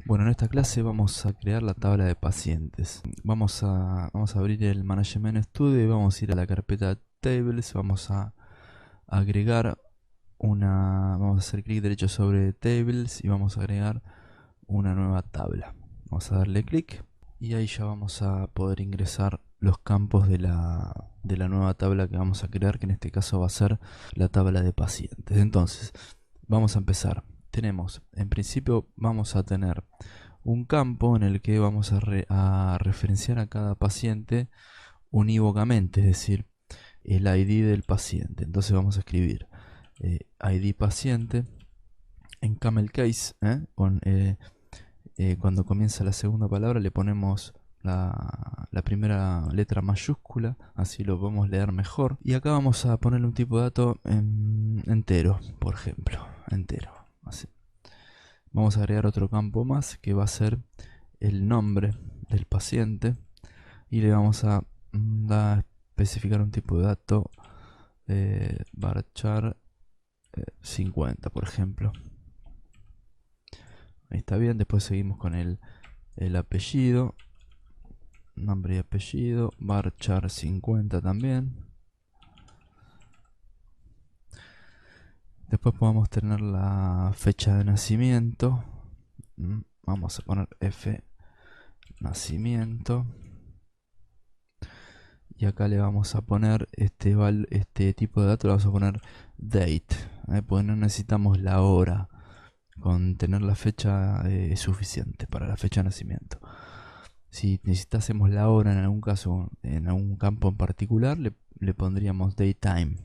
Bueno, en esta clase vamos a crear la tabla de pacientes. Vamos a abrir el Management Studio y vamos a ir a la carpeta Tables. Vamos a agregar vamos a hacer clic derecho sobre Tables y vamos a agregar una nueva tabla. Vamos a darle clic y ahí ya vamos a poder ingresar los campos de la nueva tabla que vamos a crear, que en este caso va a ser la tabla de pacientes. Entonces, vamos a empezar. En principio vamos a tener un campo en el que vamos a referenciar a cada paciente unívocamente, es decir, el ID del paciente. Entonces vamos a escribir ID paciente en camel case, cuando comienza la segunda palabra le ponemos la primera letra mayúscula, así lo podemos leer mejor. Y acá vamos a ponerle un tipo de dato entero, por ejemplo, entero. Así. Vamos a agregar otro campo más que va a ser el nombre del paciente y le vamos a especificar un tipo de dato varchar 50, por ejemplo. Ahí está bien. Después seguimos con el apellido, nombre y apellido, varchar 50 también. Después podemos tener la fecha de nacimiento. Vamos a poner F nacimiento. Y acá le vamos a poner este tipo de dato, le vamos a poner date, porque no necesitamos la hora. Con tener la fecha es suficiente para la fecha de nacimiento. Si necesitásemos la hora en algún caso, en algún campo en particular, le pondríamos daytime.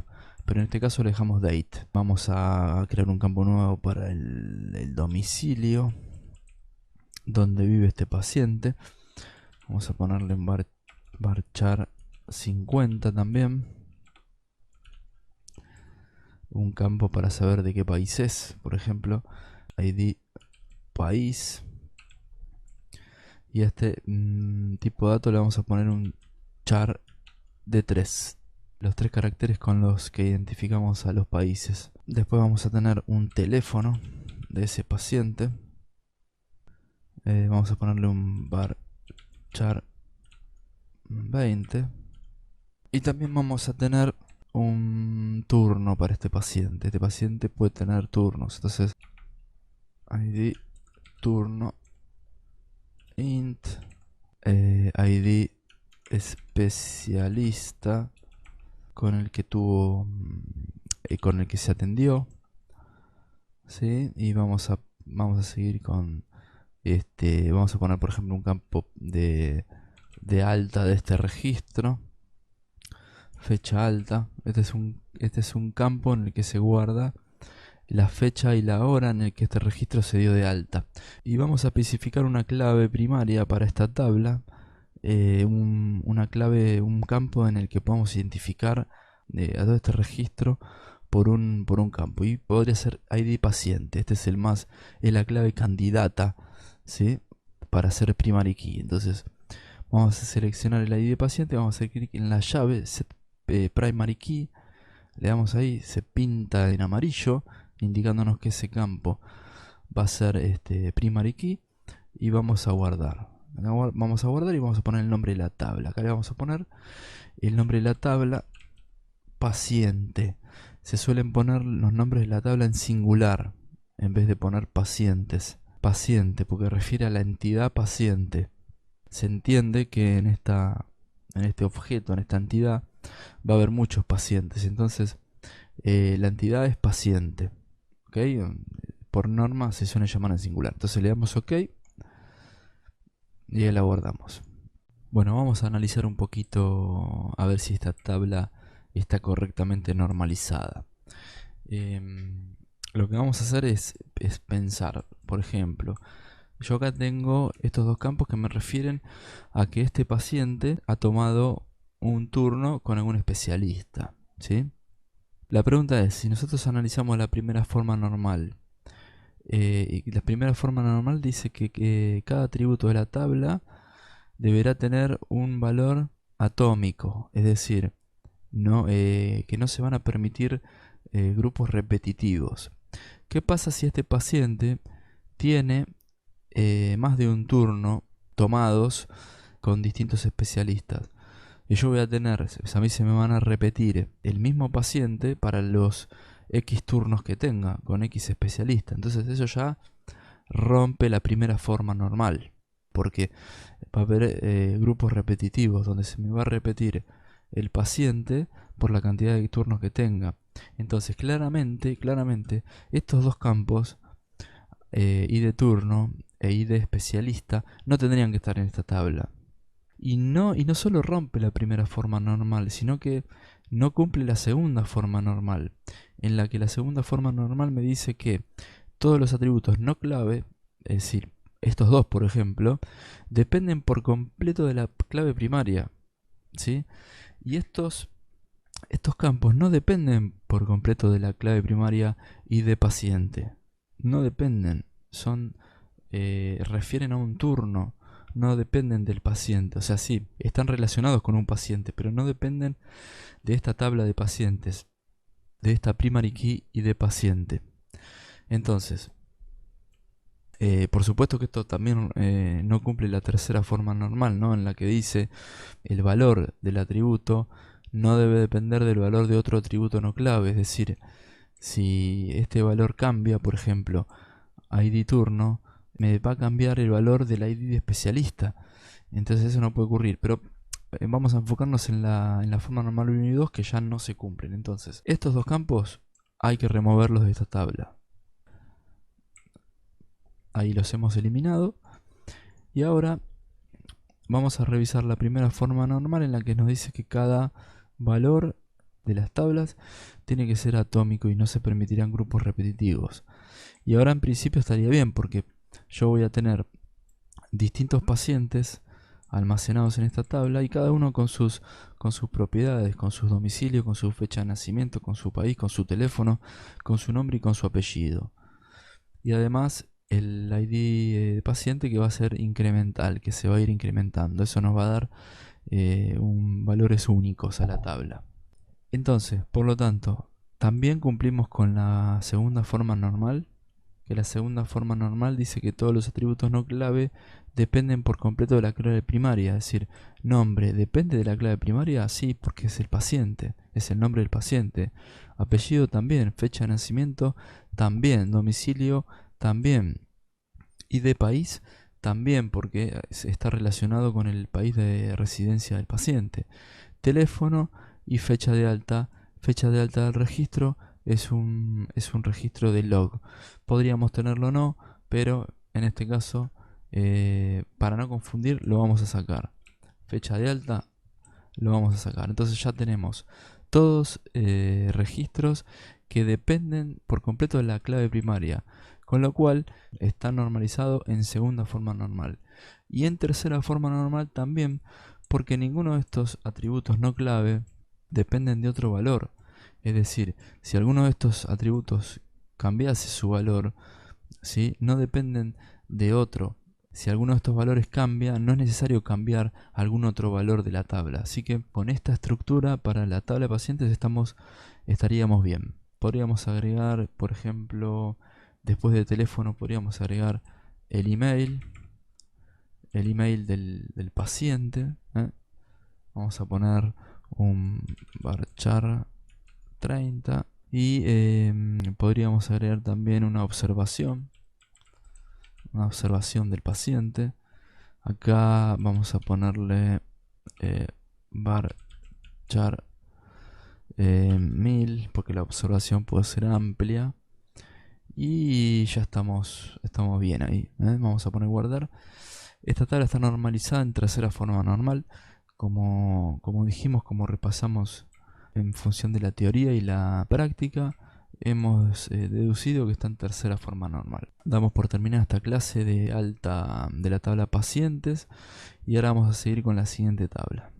Pero en este caso le dejamos date. Vamos a crear un campo nuevo para el domicilio donde vive este paciente. Vamos a ponerle en varchar 50 también. Un campo para saber de qué país es, por ejemplo, ID país. Y a este tipo de dato le vamos a poner un char de 3. Los 3 caracteres con los que identificamos a los países. Después vamos a tener un teléfono de ese paciente. Vamos a ponerle un varchar 20. Y también vamos a tener un turno para este paciente. Este paciente puede tener turnos. Entonces, ID turno int, ID especialista con el que con el que se atendió, ¿sí? Y vamos a seguir con vamos a poner por ejemplo un campo de alta de este registro, fecha alta. Este es un campo en el que se guarda la fecha y la hora en el que este registro se dio de alta. Y vamos a especificar una clave primaria para esta tabla, un campo en el que podamos identificar a todo este registro por un campo. Y podría ser ID paciente. Este es es la clave candidata, ¿sí? Para hacer primary key. Entonces vamos a seleccionar el ID de paciente, vamos a hacer clic en la llave set primary key, le damos ahí, se pinta en amarillo indicándonos que ese campo va a ser primary key y vamos a guardar. Vamos a guardar y vamos a poner el nombre de la tabla. Acá le vamos a poner el nombre de la tabla paciente. Se suelen poner los nombres de la tabla en singular en vez de poner pacientes. Paciente, porque refiere a la entidad paciente. Se entiende que en este objeto, en esta entidad, va a haber muchos pacientes. Entonces, la entidad es paciente. ¿Ok? Por norma se suele llamar en singular. Entonces le damos OK y ahí la guardamos. Bueno, vamos a analizar un poquito a ver si esta tabla está correctamente normalizada. Lo que vamos a hacer es pensar, por ejemplo, yo acá tengo estos dos campos que me refieren a que este paciente ha tomado un turno con algún especialista, ¿sí? La pregunta es, si nosotros analizamos la primera forma normal, y la primera forma normal dice que cada atributo de la tabla deberá tener un valor atómico, es decir, que no se van a permitir grupos repetitivos. ¿Qué pasa si este paciente tiene más de un turno tomados con distintos especialistas. Y yo voy a tener, a mí se me van a repetir el mismo paciente para los X turnos que tenga con X especialista. Entonces eso ya rompe la primera forma normal, porque va a haber grupos repetitivos donde se me va a repetir el paciente por la cantidad de turnos que tenga. Entonces claramente estos dos campos, I de turno e I de especialista, no tendrían que estar en esta tabla. Y no solo rompe la primera forma normal, sino que no cumple la segunda forma normal, en la que la segunda forma normal me dice que todos los atributos no clave, es decir, estos dos por ejemplo, dependen por completo de la clave primaria, ¿sí? Y estos campos no dependen por completo de la clave primaria y de paciente. No dependen, refieren a un turno, no dependen del paciente. O sea, sí, están relacionados con un paciente, pero no dependen de esta tabla de pacientes, de esta primary key y de paciente. Entonces, por supuesto que esto también no cumple la tercera forma normal, ¿no? En la que dice el valor del atributo no debe depender del valor de otro atributo no clave. Es decir, si este valor cambia, por ejemplo, ID turno, me va a cambiar el valor del ID de especialista. Entonces eso no puede ocurrir. Pero vamos a enfocarnos en la forma normal 1 y 2 que ya no se cumplen. Entonces, estos dos campos hay que removerlos de esta tabla. Ahí los hemos eliminado. Y ahora vamos a revisar la primera forma normal en la que nos dice que cada valor de las tablas tiene que ser atómico y no se permitirán grupos repetitivos. Y ahora en principio estaría bien porque yo voy a tener distintos pacientes almacenados en esta tabla y cada uno con sus propiedades, con sus domicilios, con su fecha de nacimiento, con su país, con su teléfono, con su nombre y con su apellido. Y además el ID de paciente que va a ser incremental, que se va a ir incrementando. Eso nos va a dar valores únicos a la tabla. Entonces, por lo tanto, también cumplimos con la segunda forma normal, que la segunda forma normal dice que todos los atributos no clave dependen por completo de la clave primaria. Es decir, nombre depende de la clave primaria, sí, porque es el paciente, es el nombre del paciente. Apellido también, fecha de nacimiento también, domicilio también. Y de país también, porque está relacionado con el país de residencia del paciente. Teléfono y fecha de alta del registro es un registro de log. Podríamos tenerlo o no, pero en este caso, para no confundir, lo vamos a sacar. Fecha de alta lo vamos a sacar. Entonces ya tenemos todos registros que dependen por completo de la clave primaria, con lo cual está normalizado en segunda forma normal. Y en tercera forma normal también, porque ninguno de estos atributos no clave dependen de otro valor. Es decir, si alguno de estos atributos cambiase su valor, ¿sí?, no dependen de otro. Si alguno de estos valores cambia, no es necesario cambiar algún otro valor de la tabla. Así que con esta estructura para la tabla de pacientes estaríamos bien. Podríamos agregar, por ejemplo, después de teléfono podríamos agregar el email del paciente. Vamos a poner un varchar 30 y podríamos agregar también una observación del paciente. Acá vamos a ponerle varchar 1000 porque la observación puede ser amplia. Y ya estamos bien ahí. Vamos a poner guardar. Esta tabla está normalizada en tercera forma normal. Como dijimos, como repasamos en función de la teoría y la práctica, hemos deducido que está en tercera forma normal. Damos por terminada esta clase de la tabla pacientes y ahora vamos a seguir con la siguiente tabla.